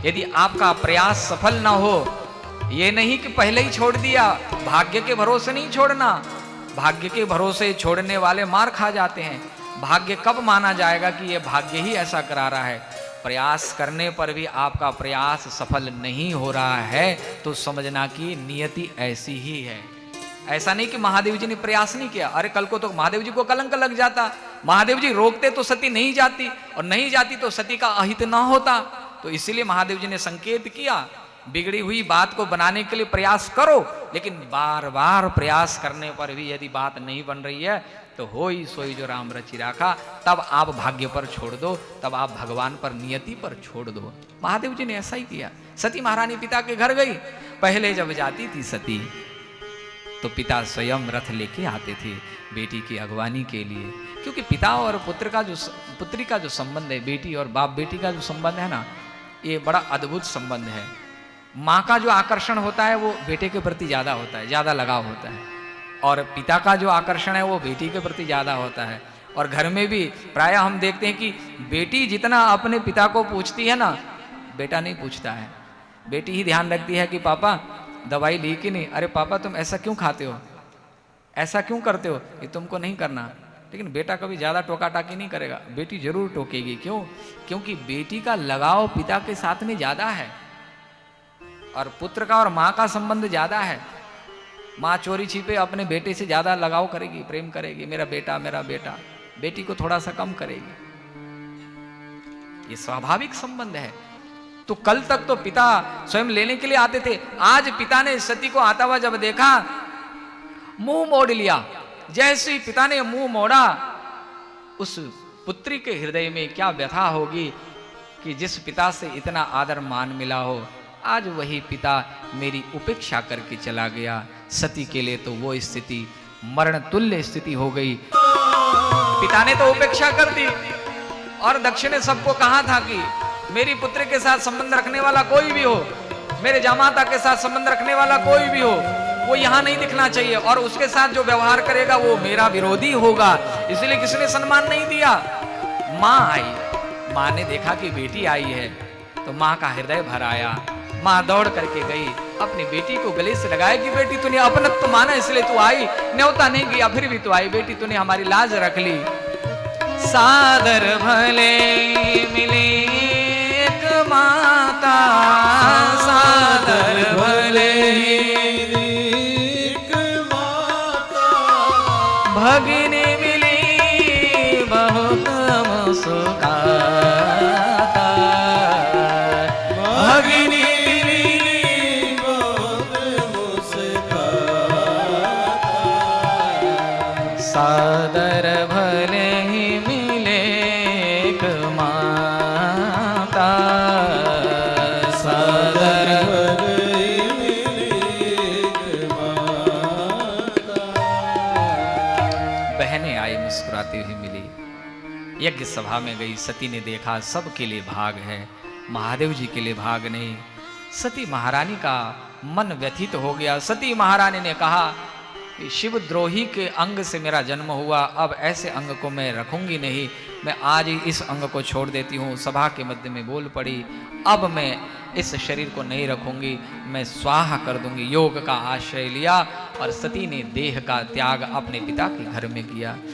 यदि आपका प्रयास सफल ना हो, ये नहीं कि पहले ही छोड़ दिया, भाग्य के भरोसे नहीं छोड़ना। भाग्य के भरोसे छोड़ने वाले मार खा जाते हैं। भाग्य कब माना जाएगा कि ये भाग्य ही ऐसा करा रहा है? प्रयास करने पर भी आपका प्रयास सफल नहीं हो रहा है तो समझना कि नियति ऐसी ही है। ऐसा नहीं कि महादेव जी ने प्रयास नहीं किया, अरे कल को तो महादेव जी को कलंक लग जाता। महादेव जी रोकते तो सती नहीं जाती, और नहीं जाती तो सती का अहित ना होता। तो इसीलिए महादेव जी ने संकेत किया, बिगड़ी हुई बात को बनाने के लिए प्रयास करो, लेकिन बार बार प्रयास करने पर भी यदि बात नहीं बन रही है तो होई सोई जो राम रचि राखा, तब आप भाग्य पर छोड़ दो, तब आप भगवान पर, नियति पर छोड़ दो। महादेव जी ने ऐसा ही किया। सती महारानी पिता के घर गई। पहले जब जाती थी सती तो पिता स्वयं रथ लेके आते थे बेटी की अगवानी के लिए, क्योंकि पिता और पुत्री का जो संबंध है, बेटी और बाप बेटी का जो संबंध है ना, ये बड़ा अद्भुत संबंध है। माँ का जो आकर्षण होता है वो बेटे के प्रति ज्यादा होता है, ज्यादा लगाव होता है, और पिता का जो आकर्षण है वो बेटी के प्रति ज्यादा होता है। और घर में भी प्रायः हम देखते हैं कि बेटी जितना अपने पिता को पूछती है ना, बेटा नहीं पूछता है। बेटी ही ध्यान रखती है कि पापा दवाई ली कि नहीं, अरे पापा तुम ऐसा क्यों खाते हो, ऐसा क्यों करते हो, ये तुमको नहीं करना। लेकिन बेटा कभी ज्यादा टोका टाकी नहीं करेगा, बेटी जरूर टोकेगी। क्यों? क्योंकि बेटी का लगाव पिता के साथ में ज्यादा है, और पुत्र का और माँ का संबंध ज्यादा है। माँ चोरी छिपे अपने बेटे से ज्यादा लगाव करेगी, प्रेम करेगी, मेरा बेटा मेरा बेटा। बेटी को थोड़ा सा कम करेगी। ये स्वाभाविक संबंध है। तो कल तक तो पिता स्वयं लेने के लिए आते थे, आज पिता ने सती को आता हुआ जब देखा, मुंह मोड़ लिया। जैसे ही पिता ने मुंह मोड़ा, उस पुत्री के हृदय में क्या व्यथा होगी कि जिस पिता से इतना आदर मान मिला हो, आज वही पिता मेरी उपेक्षा करके चला गया। सती के लिए तो वो स्थिति मरण तुल्य स्थिति हो गई। पिता ने तो उपेक्षा कर दी, और दक्ष ने सबको कहा था कि मेरी पुत्री के साथ संबंध रखने वाला कोई भी हो, मेरे जामाता के साथ संबंध रखने वाला कोई भी हो, वो यहां नहीं दिखना चाहिए, और उसके साथ जो व्यवहार करेगा वो मेरा विरोधी होगा। इसलिए किसी ने सम्मान नहीं दिया। माँ आई, माँ ने देखा कि बेटी आई है तो माँ का हृदय भर आया। माँ दौड़ करके गई, अपनी बेटी को गले से लगाया कि बेटी तूने अपनत्व माना इसलिए तू आई, न्योता नहीं किया फिर भी तू आई, बेटी तूने हमारी लाज रख ली। सादर भले मिले एक माता, सादर भले एक माता, भगिनी मिली बहुत मुस्काता, भगिनी सादर भले ही मिले एक माता, सादर भले ही मिले एक माता। बहनें आई मुस्कुराती हुई मिली। यज्ञ सभा में गई, सती ने देखा सबके लिए भाग है, महादेव जी के लिए भाग नहीं। सती महारानी का मन व्यथित हो गया। सती महारानी ने कहा कि शिवद्रोही के अंग से मेरा जन्म हुआ, अब ऐसे अंग को मैं रखूंगी नहीं, मैं आज ही इस अंग को छोड़ देती हूँ। सभा के मध्य में बोल पड़ी, अब मैं इस शरीर को नहीं रखूंगी, मैं स्वाहा कर दूंगी। योग का आश्रय लिया और सती ने देह का त्याग अपने पिता के घर में किया।